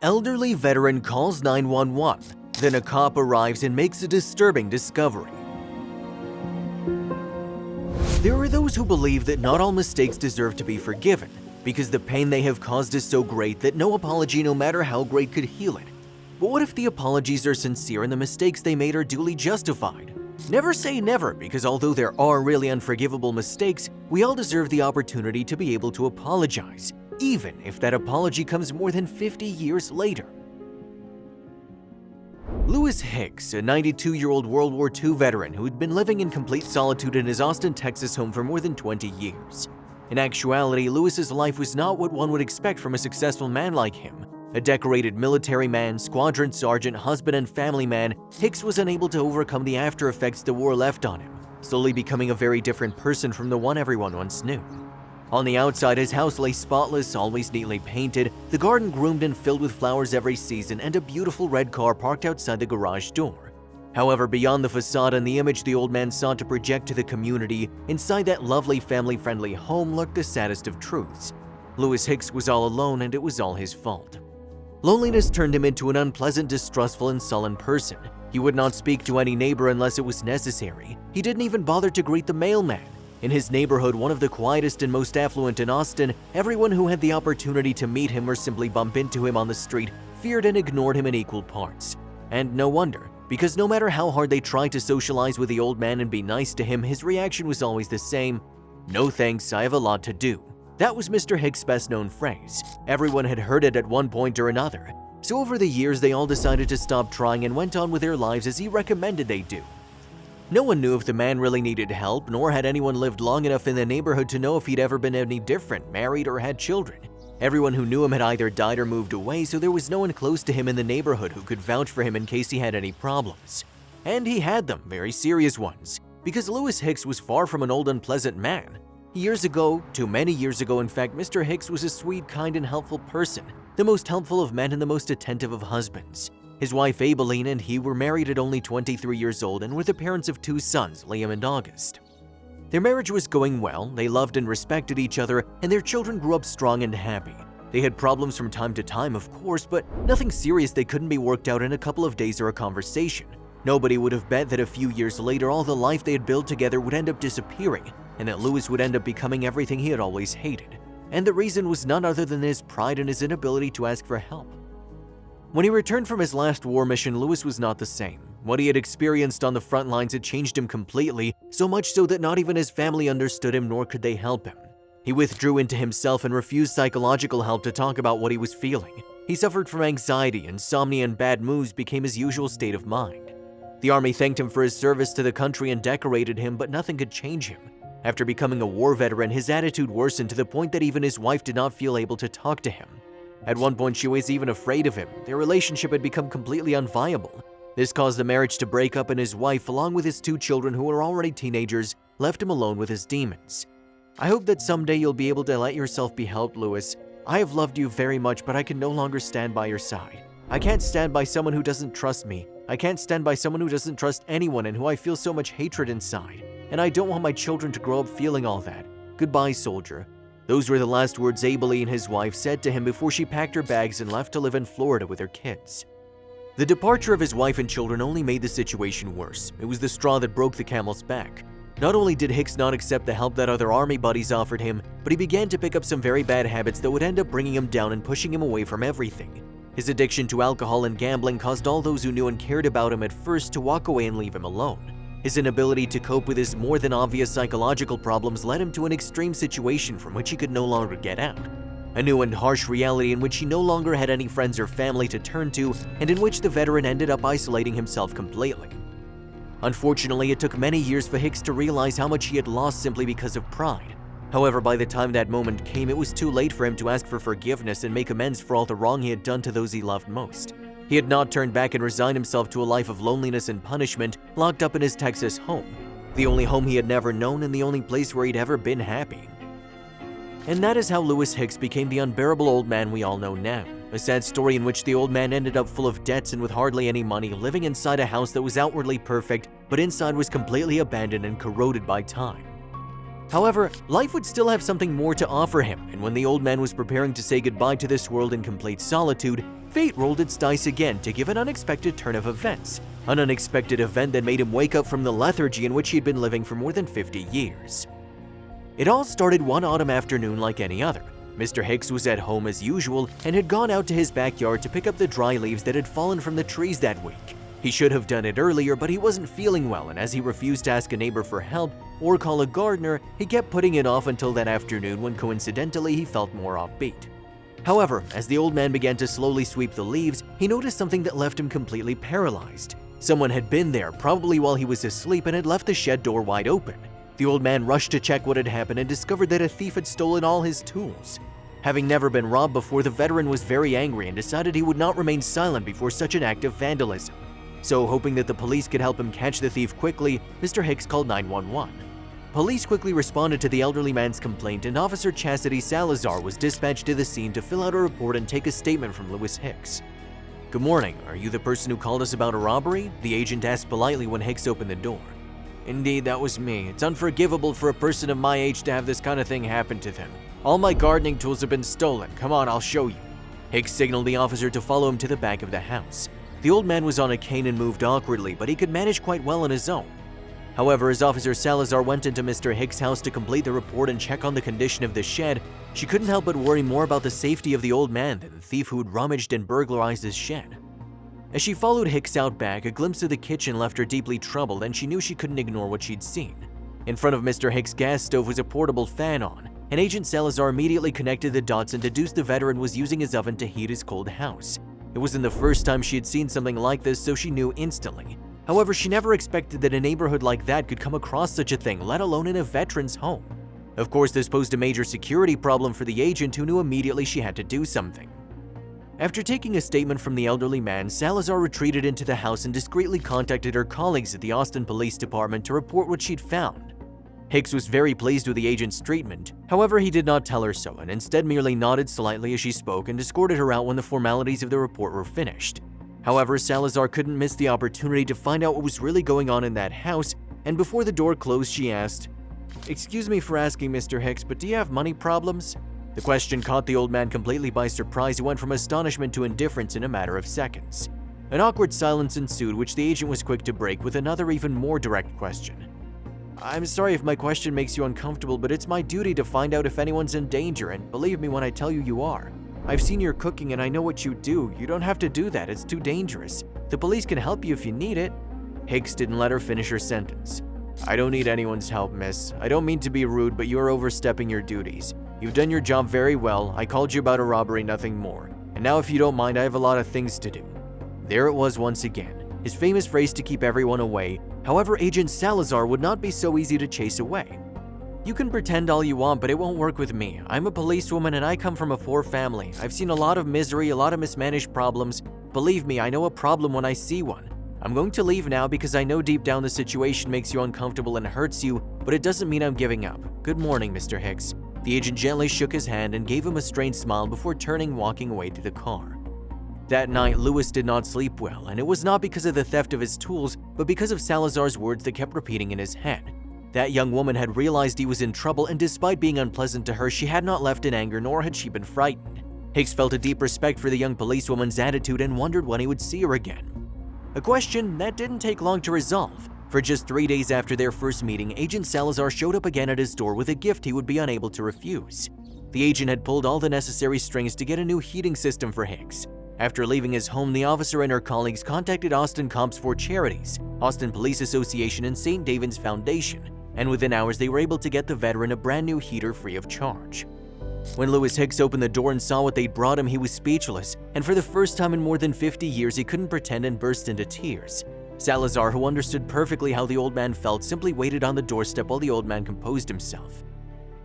Elderly veteran calls 911, then a cop arrives and makes a disturbing discovery. There are those who believe that not all mistakes deserve to be forgiven, because the pain they have caused is so great that no apology, no matter how great, could heal it. But what if the apologies are sincere and the mistakes they made are duly justified? Never say never, because although there are really unforgivable mistakes, we all deserve the opportunity to be able to apologize, even if that apology comes more than 50 years later. Lewis Hicks, a 92-year-old World War II veteran who had been living in complete solitude in his Austin, Texas home for more than 20 years. In actuality, Lewis's life was not what one would expect from a successful man like him. A decorated military man, squadron sergeant, husband, and family man, Hicks was unable to overcome the after effects the war left on him, slowly becoming a very different person from the one everyone once knew. On the outside, his house lay spotless, always neatly painted, the garden groomed and filled with flowers every season, and a beautiful red car parked outside the garage door. However, beyond the facade and the image the old man sought to project to the community, inside that lovely family-friendly home lurked the saddest of truths. Lewis Hicks was all alone, and it was all his fault. Loneliness turned him into an unpleasant, distrustful, and sullen person. He would not speak to any neighbor unless it was necessary. He didn't even bother to greet the mailman. In his neighborhood, one of the quietest and most affluent in Austin, everyone who had the opportunity to meet him or simply bump into him on the street feared and ignored him in equal parts. And no wonder, because no matter how hard they tried to socialize with the old man and be nice to him, his reaction was always the same: "No thanks, I have a lot to do." That was Mr. Hicks' best-known phrase. Everyone had heard it at one point or another. So over the years, they all decided to stop trying and went on with their lives as he recommended they do. No one knew if the man really needed help, nor had anyone lived long enough in the neighborhood to know if he'd ever been any different, married, or had children. Everyone who knew him had either died or moved away, so there was no one close to him in the neighborhood who could vouch for him in case he had any problems. And he had them, very serious ones, because Lewis Hicks was far from an old unpleasant man. Years ago, too many years ago in fact, Mr. Hicks was a sweet, kind, and helpful person, the most helpful of men and the most attentive of husbands. His wife Aibileen and he were married at only 23 years old and were the parents of 2 sons, Liam and August. Their marriage was going well, they loved and respected each other, and their children grew up strong and happy. They had problems from time to time, of course, but nothing serious that couldn't be worked out in a couple of days or a conversation. Nobody would have bet that a few years later all the life they had built together would end up disappearing, and that Lewis would end up becoming everything he had always hated. And the reason was none other than his pride and his inability to ask for help. When he returned from his last war mission, Lewis was not the same. What he had experienced on the front lines had changed him completely, so much so that not even his family understood him, nor could they help him. He withdrew into himself and refused psychological help to talk about what he was feeling. He suffered from anxiety, insomnia, and bad moods became his usual state of mind. The army thanked him for his service to the country and decorated him, but nothing could change him. After becoming a war veteran, his attitude worsened to the point that even his wife did not feel able to talk to him. At one point, she was even afraid of him. Their relationship had become completely unviable. This caused the marriage to break up, and his wife, along with his 2 children who were already teenagers, left him alone with his demons. I hope that someday you'll be able to let yourself be helped, Lewis. I have loved you very much, but I can no longer stand by your side. I can't stand by someone who doesn't trust me. I can't stand by someone who doesn't trust anyone and who I feel so much hatred inside. And I don't want my children to grow up feeling all that. Goodbye, soldier. Those were the last words Aibileen, his wife, said to him before she packed her bags and left to live in Florida with her kids. The departure of his wife and children only made the situation worse. It was the straw that broke the camel's back. Not only did Hicks not accept the help that other army buddies offered him, but he began to pick up some very bad habits that would end up bringing him down and pushing him away from everything. His addiction to alcohol and gambling caused all those who knew and cared about him at first to walk away and leave him alone. His inability to cope with his more than obvious psychological problems led him to an extreme situation from which he could no longer get out. A new and harsh reality in which he no longer had any friends or family to turn to, and in which the veteran ended up isolating himself completely. Unfortunately, it took many years for Hicks to realize how much he had lost simply because of pride. However, by the time that moment came, it was too late for him to ask for forgiveness and make amends for all the wrong he had done to those he loved most. He had not turned back and resigned himself to a life of loneliness and punishment, locked up in his Texas home, the only home he had never known and the only place where he'd ever been happy. And that is how Lewis Hicks became the unbearable old man we all know now. A sad story in which the old man ended up full of debts and with hardly any money, living inside a house that was outwardly perfect, but inside was completely abandoned and corroded by time. However, life would still have something more to offer him, and when the old man was preparing to say goodbye to this world in complete solitude, Fate rolled its dice again to give an unexpected turn of events, an unexpected event that made him wake up from the lethargy in which he had been living for more than 50 years. It all started one autumn afternoon like any other. Mr. Hicks was at home as usual and had gone out to his backyard to pick up the dry leaves that had fallen from the trees that week. He should have done it earlier, but he wasn't feeling well, and as he refused to ask a neighbor for help or call a gardener, he kept putting it off until that afternoon when coincidentally he felt more offbeat. However, as the old man began to slowly sweep the leaves, he noticed something that left him completely paralyzed. Someone had been there, probably while he was asleep, and had left the shed door wide open. The old man rushed to check what had happened and discovered that a thief had stolen all his tools. Having never been robbed before, the veteran was very angry and decided he would not remain silent before such an act of vandalism. So, hoping that the police could help him catch the thief quickly, Mr. Hicks called 911. Police quickly responded to the elderly man's complaint, and Officer Chastity Salazar was dispatched to the scene to fill out a report and take a statement from Lewis Hicks. "Good morning. Are you the person who called us about a robbery?" the agent asked politely when Hicks opened the door. "Indeed, that was me. It's unforgivable for a person of my age to have this kind of thing happen to them. All my gardening tools have been stolen. Come on, I'll show you." Hicks signaled the officer to follow him to the back of the house. The old man was on a cane and moved awkwardly, but he could manage quite well on his own. However, as Officer Salazar went into Mr. Hicks' house to complete the report and check on the condition of the shed, she couldn't help but worry more about the safety of the old man than the thief who'd rummaged and burglarized his shed. As she followed Hicks out back, a glimpse of the kitchen left her deeply troubled, and she knew she couldn't ignore what she'd seen. In front of Mr. Hicks' gas stove was a portable fan on, and Agent Salazar immediately connected the dots and deduced the veteran was using his oven to heat his cold house. It wasn't the first time she had seen something like this, so she knew instantly. However, she never expected that a neighborhood like that could come across such a thing, let alone in a veteran's home. Of course, this posed a major security problem for the agent, who knew immediately she had to do something. After taking a statement from the elderly man, Salazar retreated into the house and discreetly contacted her colleagues at the Austin Police Department to report what she'd found. Hicks was very pleased with the agent's treatment. However, he did not tell her so, and instead merely nodded slightly as she spoke and escorted her out when the formalities of the report were finished. However, Salazar couldn't miss the opportunity to find out what was really going on in that house, and before the door closed, she asked, "Excuse me for asking, Mr. Hicks, but do you have money problems?" The question caught the old man completely by surprise. He went from astonishment to indifference in a matter of seconds. An awkward silence ensued, which the agent was quick to break with another even more direct question. "I'm sorry if my question makes you uncomfortable, but it's my duty to find out if anyone's in danger, and believe me when I tell you you are. I've seen your cooking and I know what you do. You don't have to do that, it's too dangerous. The police can help you if you need it." Hicks didn't let her finish her sentence. "I don't need anyone's help, miss. I don't mean to be rude, but you're overstepping your duties. You've done your job very well. I called you about a robbery, nothing more. And now if you don't mind, I have a lot of things to do." There it was once again, his famous phrase to keep everyone away. However, Agent Salazar would not be so easy to chase away. "You can pretend all you want, but it won't work with me. I'm a policewoman and I come from a poor family. I've seen a lot of misery, a lot of mismanaged problems. Believe me, I know a problem when I see one. I'm going to leave now because I know deep down the situation makes you uncomfortable and hurts you, but it doesn't mean I'm giving up. Good morning, Mr. Hicks." The agent gently shook his hand and gave him a strained smile before turning, walking away to the car. That night, Lewis did not sleep well, and it was not because of the theft of his tools, but because of Salazar's words that kept repeating in his head. That young woman had realized he was in trouble, and despite being unpleasant to her, she had not left in anger, nor had she been frightened. Hicks felt a deep respect for the young policewoman's attitude and wondered when he would see her again. A question that didn't take long to resolve. For just 3 days after their first meeting, Agent Salazar showed up again at his door with a gift he would be unable to refuse. The agent had pulled all the necessary strings to get a new heating system for Hicks. After leaving his home, the officer and her colleagues contacted Austin Cops for Charities, Austin Police Association, and St. David's Foundation, and within hours they were able to get the veteran a brand new heater free of charge. When Lewis Hicks opened the door and saw what they'd brought him, he was speechless, and for the first time in more than 50 years he couldn't pretend and burst into tears. Salazar, who understood perfectly how the old man felt, simply waited on the doorstep while the old man composed himself.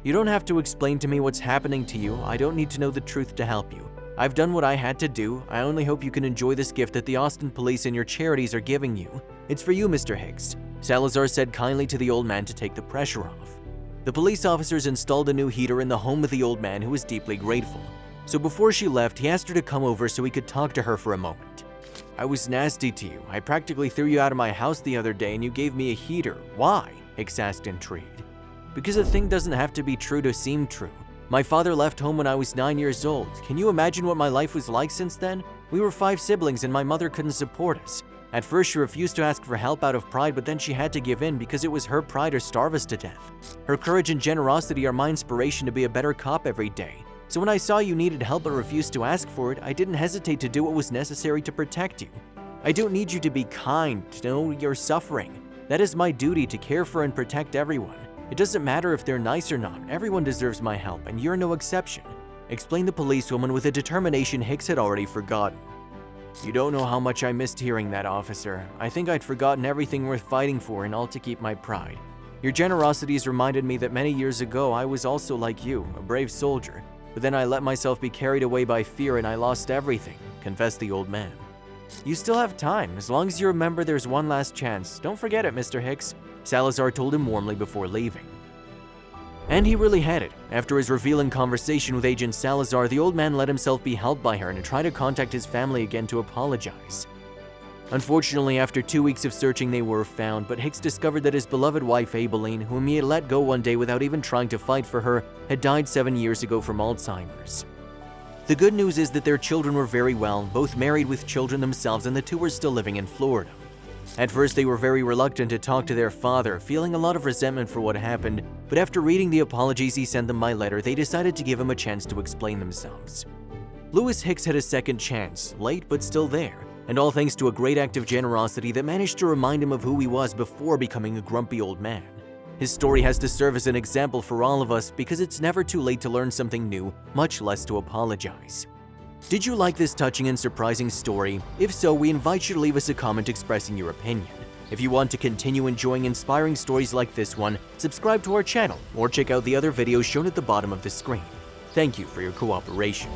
"You don't have to explain to me what's happening to you. I don't need to know the truth to help you. I've done what I had to do. I only hope you can enjoy this gift that the Austin Police and your charities are giving you. It's for you, Mr. Hicks," Salazar said kindly to the old man to take the pressure off. The police officers installed a new heater in the home of the old man, who was deeply grateful. So before she left, he asked her to come over so he could talk to her for a moment. "I was nasty to you. I practically threw you out of my house the other day and you gave me a heater. Why?" Hicks asked, intrigued. "Because a thing doesn't have to be true to seem true. My father left home when I was 9 years old. Can you imagine what my life was like since then? We were 5 siblings and my mother couldn't support us. At first she refused to ask for help out of pride, but then she had to give in because it was her pride or starve us to death. Her courage and generosity are my inspiration to be a better cop every day. So when I saw you needed help but refused to ask for it, I didn't hesitate to do what was necessary to protect you. I don't need you to be kind to know you're suffering. That is my duty to care for and protect everyone. It doesn't matter if they're nice or not, everyone deserves my help and you're no exception, explained the policewoman with a determination Hicks had already forgotten. You don't know how much I missed hearing that, officer. I think I'd forgotten everything worth fighting for and all to keep my pride. Your generosities reminded me that many years ago I was also like you, a brave soldier, but then I let myself be carried away by fear and I lost everything, confessed the old man. You still have time, as long as you remember there's one last chance. Don't forget it, Mr. Hicks, Salazar told him warmly before leaving. And he really had it. After his revealing conversation with Agent Salazar, the old man let himself be held by her and tried to contact his family again to apologize. Unfortunately, after 2 weeks of searching, they were found, but Hicks discovered that his beloved wife, Aibileen, whom he had let go one day without even trying to fight for her, had died 7 years ago from Alzheimer's. The good news is that their children were very well, both married with children themselves, and the two were still living in Florida. At first, they were very reluctant to talk to their father, feeling a lot of resentment for what happened, but after reading the apologies he sent them by letter, they decided to give him a chance to explain themselves. Louis Hicks had a second chance, late but still there, and all thanks to a great act of generosity that managed to remind him of who he was before becoming a grumpy old man. His story has to serve as an example for all of us because it's never too late to learn something new, much less to apologize. Did you like this touching and surprising story? If so, we invite you to leave us a comment expressing your opinion. If you want to continue enjoying inspiring stories like this one, subscribe to our channel or check out the other videos shown at the bottom of the screen. Thank you for your cooperation.